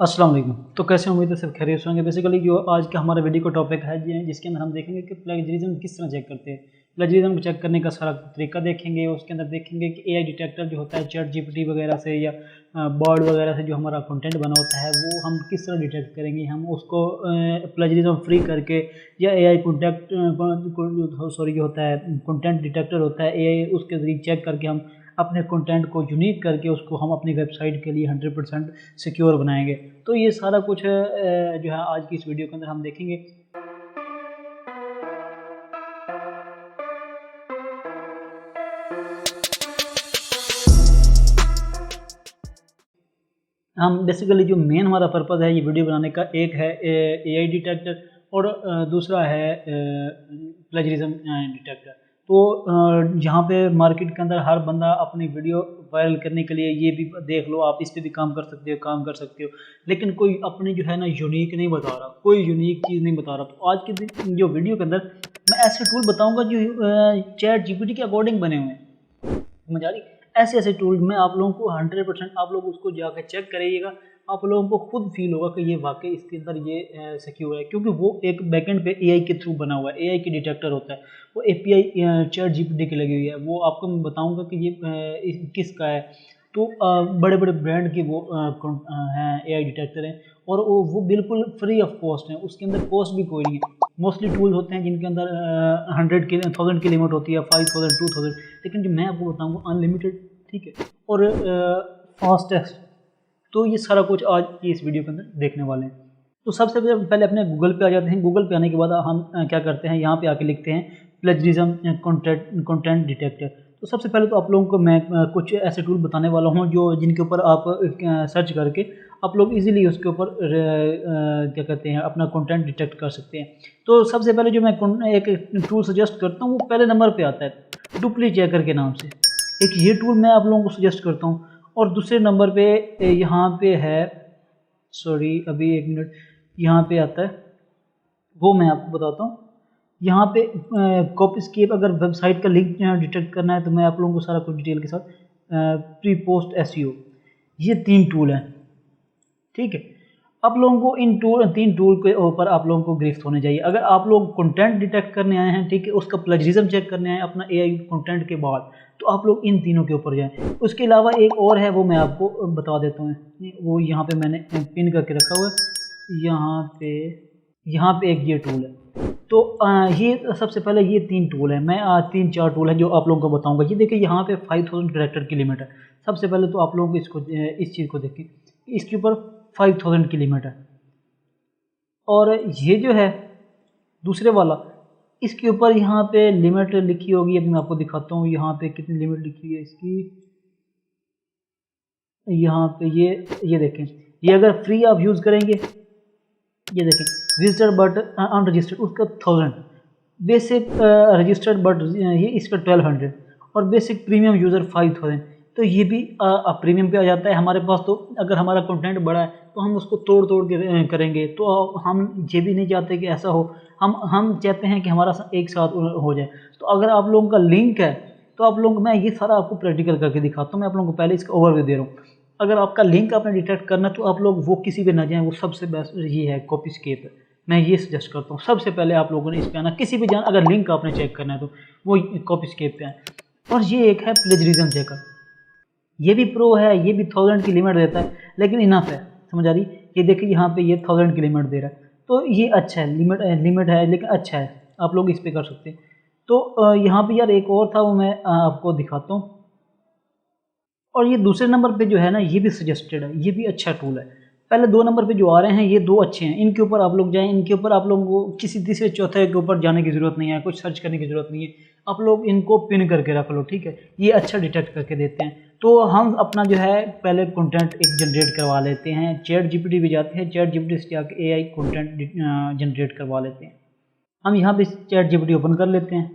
अस्सलाम वालेकुम। तो कैसे उम्मीद है सब खैरियत से होंगे। बेसिकली जो आज का हमारा वीडियो का टॉपिक है जिसके अंदर हम देखेंगे कि प्लेजरिज्म किस तरह चेक करते हैं। प्लेजरिज्म को चेक करने का सारा तरीका देखेंगे। उसके अंदर देखेंगे कि एआई डिटेक्टर जो होता है चैट जीपीटी वगैरह से या बॉर्ड वगैरह से जो हमारा कंटेंट बना होता है वो हम किस तरह डिटेक्ट करेंगे। हम उसको प्लेजरिज्म फ्री करके या एआई कॉन्टेक्ट सॉरी जो होता है कंटेंट डिटेक्टर होता है एआई उसके जरिए चेक करके हम अपने कंटेंट को यूनिक करके उसको हम अपनी वेबसाइट के लिए 100% सिक्योर बनाएंगे। तो ये सारा कुछ जो है आज की इस वीडियो के अंदर हम देखेंगे। हम बेसिकली जो मेन हमारा पर्पज़ है ये वीडियो बनाने का, एक है एआई डिटेक्टर और दूसरा है प्लेजरिज्म डिटेक्टर। तो यहाँ पे मार्केट के अंदर हर बंदा अपनी वीडियो वायरल करने के लिए ये भी देख लो, आप इस पे भी काम कर सकते हो, लेकिन कोई अपनी जो है ना यूनिक नहीं बता रहा, कोई यूनिक चीज़ नहीं बता रहा। तो आज की जो वीडियो के अंदर मैं ऐसे टूल बताऊंगा जो चैट जीपीटी के अकॉर्डिंग बने हुए हैं। समझ आ रही? ऐसे ऐसे टूल मैं आप लोगों को 100% आप लोग उसको जाकर चेक करिएगा, आप लोगों को खुद फील होगा कि ये वाकई इसके अंदर ये सिक्योर है, क्योंकि वो एक बैकएंड पे एआई के थ्रू बना हुआ है। एआई की डिटेक्टर होता है, वो एपीआई चैट जीपीटी की लगी हुई है। वो आपको मैं बताऊंगा कि ये किसका है। तो बड़े बड़े ब्रांड के वो हैं एआई डिटेक्टर हैं और वो बिल्कुल फ्री ऑफ कॉस्ट हैं, उसके अंदर कॉस्ट भी कोई नहीं है। मोस्टली टूल होते हैं जिनके अंदर 100 की लिमिट होती है, 5000 2000, लेकिन जो मैं आपको बताऊंगा अनलिमिटेड, ठीक है, और फास्टेस्ट। तो ये सारा कुछ आज की इस वीडियो के अंदर देखने वाले हैं। तो सबसे पहले अपने गूगल पे आ जाते हैं। गूगल पे आने के बाद हम क्या करते हैं, यहाँ पे आके लिखते हैं प्लेजरिज्म कंटेंट डिटेक्टर। तो सबसे पहले तो आप लोगों को मैं कुछ ऐसे टूल बताने वाला हूँ जो जिनके ऊपर आप सर्च करके आप लोग इजीली उसके ऊपर क्या कहते हैं अपना कंटेंट डिटेक्ट कर सकते हैं। तो सबसे पहले जो मैं एक टूल सजेस्ट करता हूँ वो पहले नंबर पे आता है डुप्ली चेकर के नाम से। एक ये टूल मैं आप लोगों को सजेस्ट करता हूँ। और दूसरे नंबर पे यहाँ पे है, सॉरी अभी एक मिनट, यहाँ पे आता है, वो मैं आपको बताता हूँ। यहाँ पे कॉपीस्केप, अगर वेबसाइट का लिंक डिटेक्ट करना है तो मैं आप लोगों को सारा कुछ डिटेल के साथ प्री पोस्ट एसईओ, ये 3 टूल हैं, ठीक है। आप लोगों को इन 3 टूल के ऊपर आप लोगों को गिरफ्त होने चाहिए। अगर आप लोग कंटेंट डिटेक्ट करने आए हैं, ठीक है, उसका प्लेजरिज्म चेक करने आए हैं अपना एआई कंटेंट के बाद, तो आप लोग इन तीनों के ऊपर जाएं। उसके अलावा एक और है, वो मैं आपको बता देता हूँ। वो यहाँ पे मैंने पिन करके रखा हुआ है, यहाँ पे एक ये टूल है। तो ये सबसे पहले ये 3 टूल है, मैं 3-4 टूल है जो आप लोगों को बताऊंगा। ये देखिए यहाँ पे 5000 कैरेक्टर की लिमिट है। सबसे पहले तो आप लोगों को इस चीज़ को देखें, इसके ऊपर 5000 की लिमिट है। और ये जो है दूसरे वाला, इसके ऊपर यहाँ पे लिमिट लिखी होगी, अभी मैं आपको दिखाता हूँ यहाँ पे कितनी लिमिट लिखी है इसकी। यहाँ पे ये देखें, ये अगर फ्री आप यूज़ करेंगे, ये देखें रजिस्टर्ड बट अनरजिस्टर्ड उसका 1000, बेसिक रजिस्टर्ड बट ये इसका 1200 और बेसिक प्रीमियम यूज़र 5000। तो ये भी प्रीमियम पे आ जाता है हमारे पास। तो अगर हमारा कंटेंट बड़ा है तो हम उसको तोड़ के करेंगे, तो हम ये भी नहीं चाहते कि ऐसा हो। हम चाहते हैं कि हमारा एक साथ हो जाए। तो अगर आप लोगों का लिंक है तो आप लोग, मैं ये सारा आपको प्रैक्टिकल करके दिखाता हूँ। मैं आप लोगों को पहले इसका ओवरव्यू दे रहा हूँ। अगर आपका लिंक आपने डिटेक्ट करना तो आप लोग वो किसी पे ना जाएं, वो सबसे बेस्ट ये है कॉपीस्केप। मैं ये सजेस्ट करता हूँ सबसे पहले आप लोगों ने इस पे आना, किसी भी जान अगर लिंक आपने चेक करना है तो वो कॉपीस्केप पे आए। और ये एक है प्लेजरिज्म चेकर, ये भी प्रो है, ये भी 1000 की लिमिट देता है, लेकिन इनफ है। समझ आ रही? ये देखिए यहाँ पे ये 1000 की लिमिट दे रहा है, तो ये अच्छा है, लिमिट है लेकिन अच्छा है, आप लोग इस पे कर सकते हैं। तो यहाँ पे यार एक और था, वो मैं आपको दिखाता हूँ। और ये दूसरे नंबर पे जो है ना, ये भी सजेस्टेड है, ये भी अच्छा टूल है। पहले 2 नंबर पे जो आ रहे हैं ये 2 अच्छे हैं, इनके ऊपर आप लोग जाएं। इनके ऊपर आप लोगों को किसी तीसरे चौथे के ऊपर जाने की ज़रूरत नहीं है, कुछ सर्च करने की ज़रूरत नहीं है। आप लोग इनको पिन करके रख लो, ठीक है, ये अच्छा डिटेक्ट करके देते हैं। तो हम अपना जो है पहले कंटेंट एक जनरेट करवा लेते हैं, चैट जीपीटी भी जाते हैं, चैट जीपीटी से जाके एआई कंटेंट जनरेट करवा लेते हैं। हम यहाँ पे चैट जीपीटी ओपन कर लेते हैं।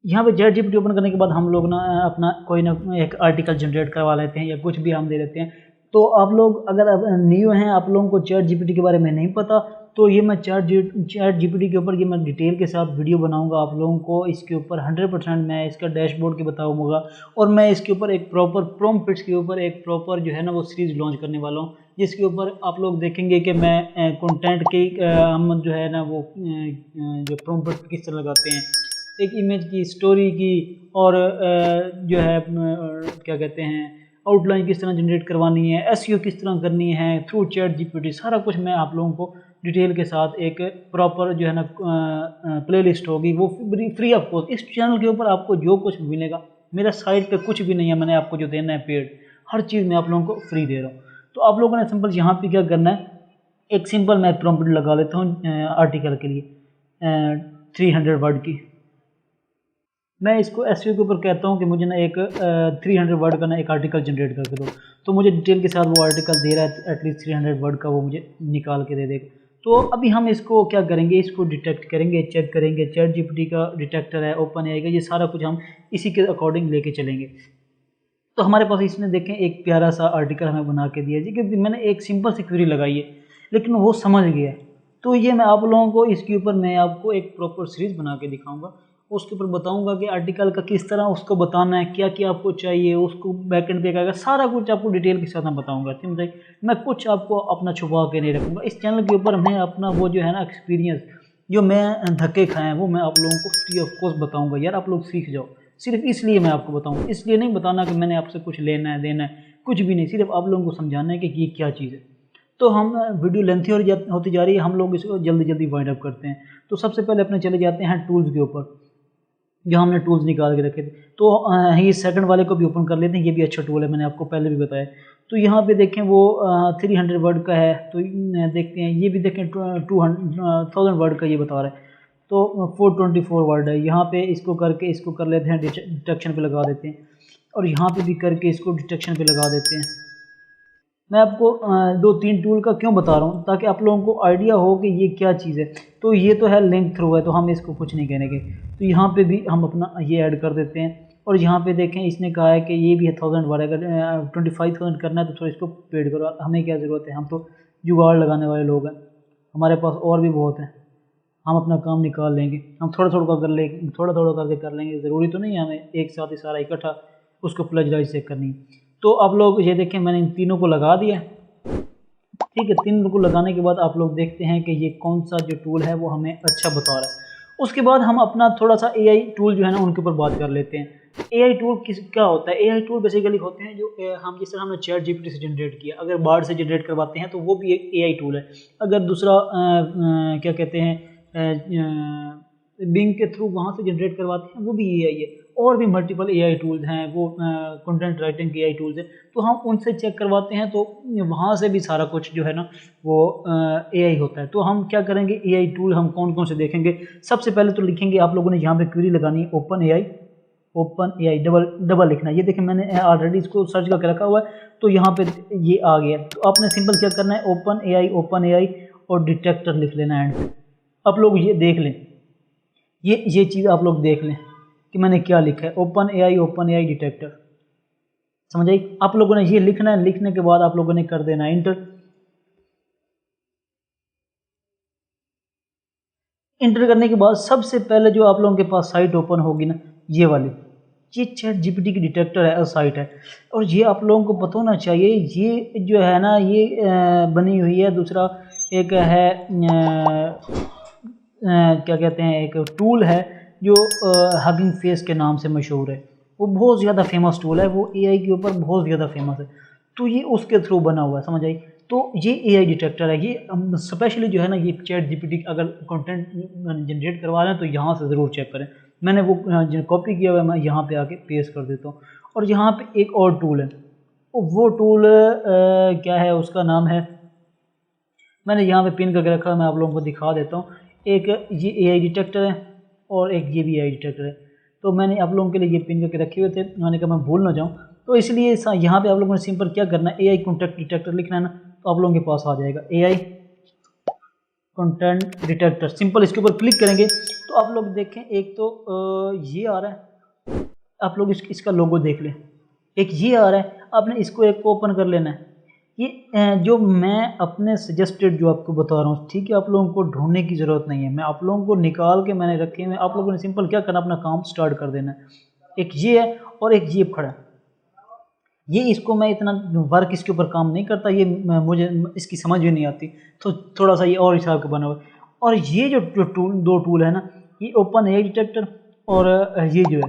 यहाँ पे चैट जीपीटी ओपन करने के बाद हम लोग ना अपना कोई ना एक आर्टिकल जनरेट करवा लेते हैं या कुछ भी हम दे देते हैं। तो आप लोग अगर न्यू हैं, आप लोगों को चैट जीपीटी के बारे में नहीं पता, तो ये मैं चैट जीपीटी के ऊपर ये मैं डिटेल के साथ वीडियो बनाऊंगा आप लोगों को। इसके ऊपर 100% मैं इसका डैशबोर्ड के बताऊंगा, और मैं इसके ऊपर एक प्रॉपर प्रॉम्प्ट्स के ऊपर एक प्रॉपर जो है ना वो सीरीज़ लॉन्च करने वाला हूँ। जिसके ऊपर आप लोग देखेंगे कि मैं कंटेंट की हम जो है ना वो जो प्रॉम्प्ट किस तरह लगाते हैं, एक इमेज की, स्टोरी की, और जो है क्या कहते हैं आउटलाइन किस तरह जनरेट करवानी है, एसईओ किस तरह करनी है थ्रू चैट जीपीटी, सारा कुछ मैं आप लोगों को डिटेल के साथ एक प्रॉपर जो है ना प्लेलिस्ट होगी वो फ्री ऑफ कॉस्ट। इस चैनल के ऊपर आपको जो कुछ मिलेगा, मेरा साइट पे कुछ भी नहीं है, मैंने आपको जो देना है पेड, हर चीज़ मैं आप लोगों को फ्री दे रहा हूँ। तो आप लोगों ने सिंपल यहाँ पे क्या करना है, एक सिंपल मैं प्रॉम्प्ट लगा लेता हूँ आर्टिकल के लिए 300 वर्ड की। मैं इसको एसईओ के ऊपर कहता हूँ कि मुझे ना एक 300 वर्ड का ना एक आर्टिकल जनरेट करके दो, तो मुझे डिटेल के साथ वो आर्टिकल दे रहा है एटलीस्ट 300 वर्ड का, वो मुझे निकाल के दे देगा। तो अभी हम इसको क्या करेंगे, इसको डिटेक्ट करेंगे, चेक करेंगे, चैट जीपीटी का डिटेक्टर है, ओपन एआई का, ये सारा कुछ हम इसी के अकॉर्डिंग लेके चलेंगे। तो हमारे पास इसने देखें एक प्यारा सा आर्टिकल हमें बना के दिया जी, क्योंकि मैंने एक सिंपल सी क्वेरी लगाई है लेकिन वो समझ गया। तो ये मैं आप लोगों को इसके ऊपर मैं आपको एक प्रॉपर सीरीज़ बना के दिखाऊंगा, उसके ऊपर बताऊंगा कि आर्टिकल का किस तरह उसको बताना है, क्या क्या आपको चाहिए, उसको बैकएंड पे क्या, सारा कुछ आपको डिटेल के साथ मैं बताऊंगा। समझे, मैं कुछ आपको अपना छुपा के नहीं रखूँगा। इस चैनल के ऊपर मैं अपना वो जो है ना एक्सपीरियंस जो मैं धक्के खाए हैं वो मैं आप लोगों को फ्री ऑफ कॉस्ट बताऊँगा। यार आप लोग सीख जाओ, सिर्फ इसलिए मैं आपको बताऊँ, इसलिए नहीं बताना कि मैंने आपसे कुछ लेना है देना है, कुछ भी नहीं, सिर्फ आप लोगों को समझाना है कि ये क्या चीज़ है। तो हम वीडियो लेंथी होती जा रही है, हम लोग इसको जल्दी जल्दी वाइंड अप करते हैं। तो सबसे पहले अपने चले जाते हैं टूल्स के ऊपर, जो हमने टूल्स निकाल के रखे थे। तो ये सेकंड वाले को भी ओपन कर लेते हैं, ये भी अच्छा टूल है, मैंने आपको पहले भी बताया। तो यहाँ पे देखें वो 300 वर्ड का है, तो देखते हैं, ये भी देखें 1000 वर्ड का ये बता रहा है, तो 424 वर्ड है। यहाँ पे इसको करके इसको कर लेते हैं, डिटेक्शन पे लगा देते हैं, और यहाँ पे भी करके इसको डिटेक्शन पे लगा देते हैं। मैं आपको 2-3 टूल का क्यों बता रहा हूँ, ताकि आप लोगों को आइडिया हो कि ये क्या चीज़ है। तो ये तो है लिंक थ्रू है, तो हम इसको कुछ नहीं कहने के। तो यहाँ पे भी हम अपना ये ऐड कर देते हैं, और यहाँ पे देखें इसने कहा है कि ये भी है 1000 वर्ड, अगर 25,000 करना है तो थोड़ा इसको पेड करो, हमें क्या ज़रूरत है, हम तो जुगाड़ लगाने वाले लोग हैं, हमारे पास और भी बहुत है, हम अपना काम निकाल लेंगे, हम थोड़ा थोड़ा कर लेंगे, थोड़ा थोड़ा करके कर लेंगे, ज़रूरी तो नहीं है हमें एक साथ ही सारा इकट्ठा उसको प्लेजराइज से करनी। तो आप लोग ये देखें, मैंने इन तीनों को लगा दिया, ठीक है। तीनों को लगाने के बाद आप लोग देखते हैं कि ये कौन सा जो टूल है वो हमें अच्छा बता रहा है। उसके बाद हम अपना थोड़ा सा एआई टूल जो है ना उनके ऊपर बात कर लेते हैं। एआई टूल क्या होता है, एआई टूल बेसिकली होते हैं जो हम जिस तरह हमने चैट जीपीटी से जनरेट किया, अगर बार्ड से जनरेट करवाते हैं तो वो भी एक एआई टूल है। अगर दूसरा क्या कहते हैं बिंग के थ्रू वहाँ से जनरेट करवाते हैं वो भी एआई है। और भी मल्टीपल एआई टूल्स हैं, वो कंटेंट राइटिंग के एआई टूल्स हैं, तो हम उनसे चेक करवाते हैं, तो वहाँ से भी सारा कुछ जो है ना वो एआई होता है। तो हम क्या करेंगे, एआई टूल हम कौन कौन से देखेंगे। सबसे पहले तो लिखेंगे, आप लोगों ने यहाँ पे क्वेरी लगानी है ओपन एआई डबल लिखना है। ये देखें मैंने ऑलरेडी इसको सर्च करके रखा हुआ है, तो यहाँ पे ये आ गया। तो आपने सिंपल क्या करना है, ओपन एआई और डिटेक्टर लिख लेना है एंड पे। आप लोग ये देख लें, ये चीज़ आप लोग देख लें कि मैंने क्या लिखा है, ओपन एआई डिटेक्टर। समझ आई, आप लोगों ने ये लिखना है, लिखने के बाद आप लोगों ने कर देना इंटर। इंटर करने के बाद सबसे पहले जो आप लोगों के पास साइट ओपन होगी ना, ये वाली, ये चैट जीपीटी की डिटेक्टर है, साइट है। और ये आप लोगों को पता होना चाहिए, ये जो है ना ये बनी हुई है, दूसरा एक है क्या कहते हैं, एक टूल है जो हगिंग फेस के नाम से मशहूर है, वो बहुत ज़्यादा फेमस टूल है, वो एआई के ऊपर बहुत ज़्यादा फेमस है। तो ये उसके थ्रू बना हुआ है, समझ आई। तो ये एआई डिटेक्टर है, ये स्पेशली जो है ना ये चैट जीपीटी अगर कंटेंट जनरेट करवा रहे हैं तो यहाँ से ज़रूर चेक करें। मैंने वो कॉपी किया हुआ है, मैं यहाँ पे आके पेस्ट कर देता हूँ। और यहाँ पे एक और टूल है, वो टूल क्या है, उसका नाम है, मैंने यहाँ पे पिन करके रखा है, मैं आप लोगों को दिखा देता हूँ। एक ये एआई डिटेक्टर है और एक ये भी एआई डिटेक्टर है। तो मैंने आप लोगों के लिए ये पिन करके रखे हुए थे, मैंने कहा मैं भूल ना जाऊँ, तो इसलिए यहाँ पे आप लोगों ने सिंपल क्या करना है, एआई कंटेंट डिटेक्टर लिखना है ना, तो आप लोगों के पास आ जाएगा एआई कंटेंट डिटेक्टर। सिंपल इसके ऊपर क्लिक करेंगे तो आप लोग देखें, एक तो ये आ रहा है, आप लोग इसका लोगो देख लें, एक ये आ रहा है, आपने इसको एक ओपन कर लेना है। ये जो मैं अपने सजेस्टेड जो आपको बता रहा हूँ, ठीक है, आप लोगों को ढूंढने की ज़रूरत नहीं है, मैं आप लोगों को निकाल के मैंने रखे हैं, आप लोगों ने सिंपल क्या करना, अपना काम स्टार्ट कर देना है। एक ये है और एक ये खड़ा है, ये इसको मैं इतना वर्क इसके ऊपर काम नहीं करता, ये मुझे इसकी समझ भी नहीं आती, तो थोड़ा सा ये और हिसाब का बना हुआ है। और ये जो दो टूल है ना, ये ओपन एआई डिटेक्टर और ये जो है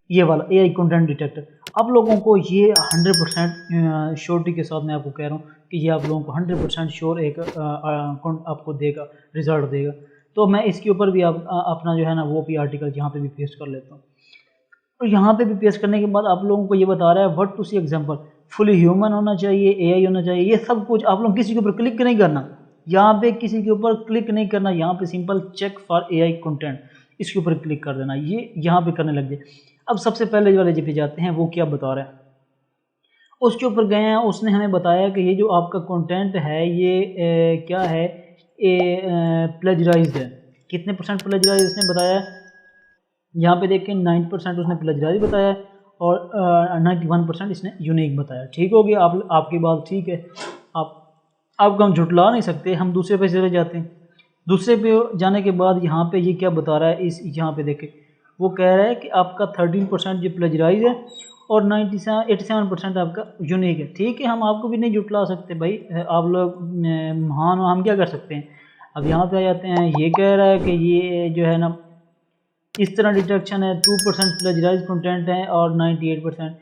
ये वाला एआई कंटेंट डिटेक्टर, आप लोगों को ये 100% श्योरिटी के साथ मैं आपको कह रहा हूँ कि ये आप लोगों को 100% श्योर एक आपको देगा, रिजल्ट देगा। तो मैं इसके ऊपर भी अपना जो है ना वो भी आर्टिकल यहाँ पे भी पेस्ट कर लेता हूँ। और यहाँ पे भी पेस्ट करने के बाद आप लोगों को ये बता रहा है what to see example, fully human होना चाहिए, एआई होना चाहिए, ये सब कुछ आप लोग किसी के ऊपर क्लिक नहीं करना, यहाँ पे किसी के ऊपर क्लिक नहीं करना, यहाँ पे simple check for AI content इसके ऊपर क्लिक कर देना, ये यहाँ पे करने लग जाए। अब सबसे पहले वाले पे जाते हैं, वो क्या बता रहा है, उसके ऊपर गए हैं, उसने हमें बताया कि ये जो आपका कंटेंट है ये क्या है, प्लेजराइज्ड है। कितने % प्लेजराइज उसने बताया, यहाँ पे देखें 9% उसने प्लेजराइज बताया और 91% इसने यूनिक बताया। ठीक हो गया, आपकी बात ठीक है, आपको हम झुटला नहीं सकते। हम दूसरे पे चले जाते हैं, दूसरे पे जाने के बाद यहाँ पे ये क्या बता रहा है, इस यहाँ पे देखें वो कह रहा है कि आपका 13% जो प्लेजराइज है और 87% आपका यूनिक है। ठीक है, हम आपको भी नहीं जुटला सकते भाई, आप लोग महान, हम क्या कर सकते हैं। अब यहाँ पे आ जाते हैं, ये कह रहा है कि ये जो है ना इस तरह डिटेक्शन है, 2% प्लेजराइज कंटेंट है और 98%।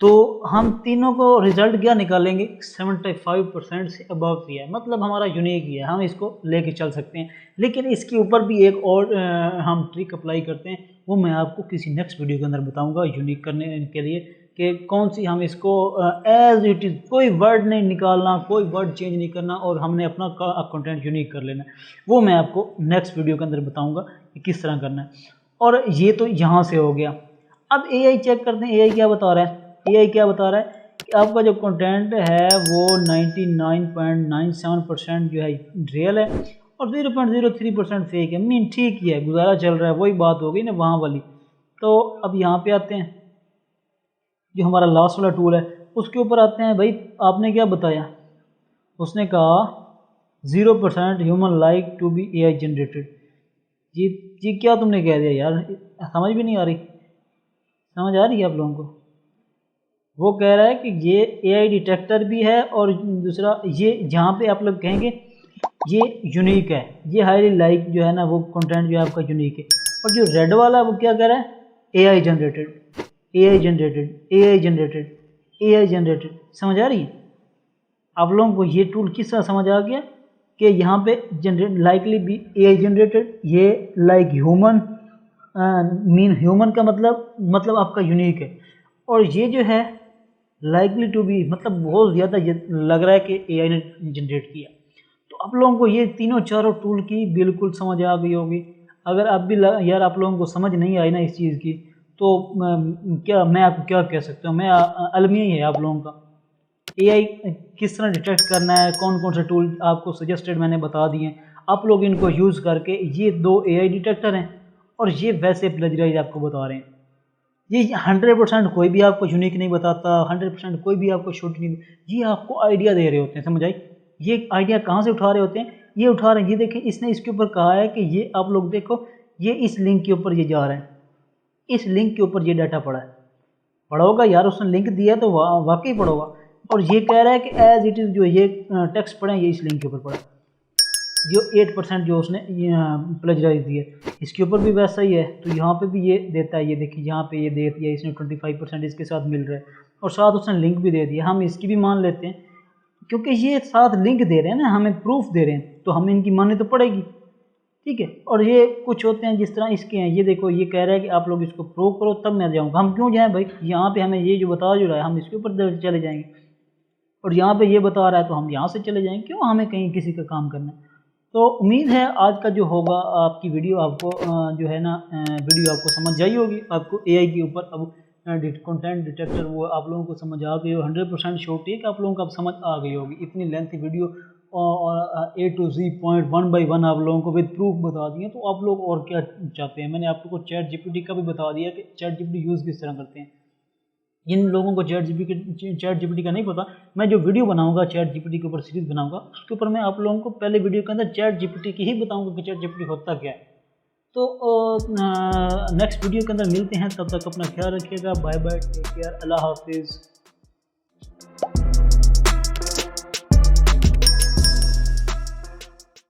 तो हम तीनों को रिजल्ट क्या निकालेंगे, 75% से अबव ही है, मतलब हमारा यूनिक ही है, हम इसको लेके चल सकते हैं। लेकिन इसके ऊपर भी एक और हम ट्रिक अप्लाई करते हैं, वो मैं आपको किसी नेक्स्ट वीडियो के अंदर बताऊंगा यूनिक करने के लिए कि कौन सी हम इसको एज इट इज़, कोई वर्ड नहीं निकालना, कोई वर्ड चेंज नहीं करना और हमने अपना कंटेंट यूनिक कर लेना। वो मैं आपको नेक्स्ट वीडियो के अंदर बताऊँगा कि किस तरह करना है। और ये तो यहाँ से हो गया। अब एआई चेक करते हैं, एआई क्या बता रहा है, एआई क्या बता रहा है कि आपका जो कंटेंट है वो 99.97% जो है रियल है और 0.03% फेक है। मीन ठीक ही है, गुजारा चल रहा है, वही बात हो गई ना वहाँ वाली। तो अब यहाँ पे आते हैं, जो हमारा लास्ट वाला टूल है उसके ऊपर आते हैं। भाई आपने क्या बताया, उसने कहा 0% human like to be AI generated. ये क्या तुमने कह दिया यार, समझ भी नहीं आ रही, समझ आ रही है आप लोगों को। वो कह रहा है कि ये एआई डिटेक्टर भी है और दूसरा ये जहाँ पे आप लोग कहेंगे ये यूनिक है, ये हाईली लाइक जो है ना वो कंटेंट जो है आपका यूनिक है। और जो रेड वाला वो क्या कह रहा है, AI generated, AI generated, AI generated, AI generated. समझ आ रही है आप लोगों को ये टूल किस तरह समझ आ गया कि यहाँ पे generate likely B AI generated, ये लाइक ह्यूमन, मीन ह्यूमन का मतलब आपका यूनिक है, और ये जो है लाइकली टू बी मतलब बहुत ज़्यादा लग रहा है कि एआई ने जनरेट किया। तो आप लोगों को ये तीनों चारों टूल की बिल्कुल समझ आ गई होगी। अगर आप भी यार आप लोगों को समझ नहीं आई ना इस चीज़ की, तो क्या मैं आपको क्या कह सकता हूँ, मैं अलमिया ही है आप लोगों का। एआई किस तरह डिटेक्ट करना है, कौन कौन से टूल आपको सजेस्टेड मैंने बता दिए, आप लोग इनको यूज़ करके, ये 2 एआई डिटेक्टर हैं और ये वैसे प्लेजराइज आपको बता रहे हैं। ये 100% कोई भी आपको यूनिक नहीं बताता, 100% कोई भी आपको शूट नहीं, ये आपको आइडिया दे रहे होते हैं। समझ आई, ये आइडिया कहाँ से उठा रहे होते हैं, ये उठा रहे हैं, ये देखें इसने इसके ऊपर कहा है कि ये आप लोग देखो, ये इस लिंक के ऊपर ये जा रहे हैं, इस लिंक के ऊपर ये डाटा पड़ा है, पढ़ा होगा यार, उसने लिंक दिया तो वाकई पढ़ा होगा। और ये कह रहा है कि एज इट इज़ जो ये टेक्स्ट पढ़े ये इस लिंक के ऊपर पढ़ा, जो 8% जो उसने प्लेजराइज दिया इसके ऊपर भी वैसा ही है। तो यहाँ पे भी ये देता है, ये देखिए यहाँ पे ये दे दिया इसने, 25% इसके साथ मिल रहा है और साथ उसने लिंक भी दे दिया। हम इसकी भी मान लेते हैं क्योंकि ये साथ लिंक दे रहे हैं ना, हमें प्रूफ दे रहे हैं, तो हमें इनकी माननी तो पड़ेगी। ठीक है, और ये कुछ होते हैं जिस तरह इसके हैं, ये देखो ये कह रहा है कि आप लोग इसको प्रूव करो तब मैं जाऊँगा। हम क्यों जाएँ भाई, यहाँ पे हमें ये जो बता जो रहा है हम इसके ऊपर चले जाएंगे, और यहाँ पे ये बता रहा है तो हम यहाँ से चले जाएंगे, क्यों हमें कहीं किसी का काम करना है। तो उम्मीद है आज का जो होगा आपकी वीडियो आपको जो है ना वीडियो आपको समझ आई होगी। आपको एआई के ऊपर अब कंटेंट डिटेक्टर वो आप लोगों को समझ आ गई हो, 100% श्योर है कि आप लोगों को अब समझ आ गई होगी। इतनी लेंथी वीडियो और A to Z point 1 by 1 आप लोगों को विद प्रूफ बता दिए, तो आप लोग और क्या चाहते हैं। मैंने आप लोगों को चैट जीपीटी का भी बता दिया कि चैट जीपीटी यूज़ किस तरह करते हैं। जिन लोगों को चैट जीपीटी का नहीं पता, मैं जो वीडियो बनाऊंगा चैट जीपीटी के ऊपर सीरीज बनाऊंगा, उसके ऊपर मैं आप लोगों को पहले वीडियो के अंदर चैट जीपीटी की ही बताऊंगा कि चैट जीपीटी होता क्या है। तो नेक्स्ट वीडियो के अंदर मिलते हैं, तब तक अपना ख्याल रखिएगा। बाय बाय, टेक केयर, अल्लाह हाफिज़।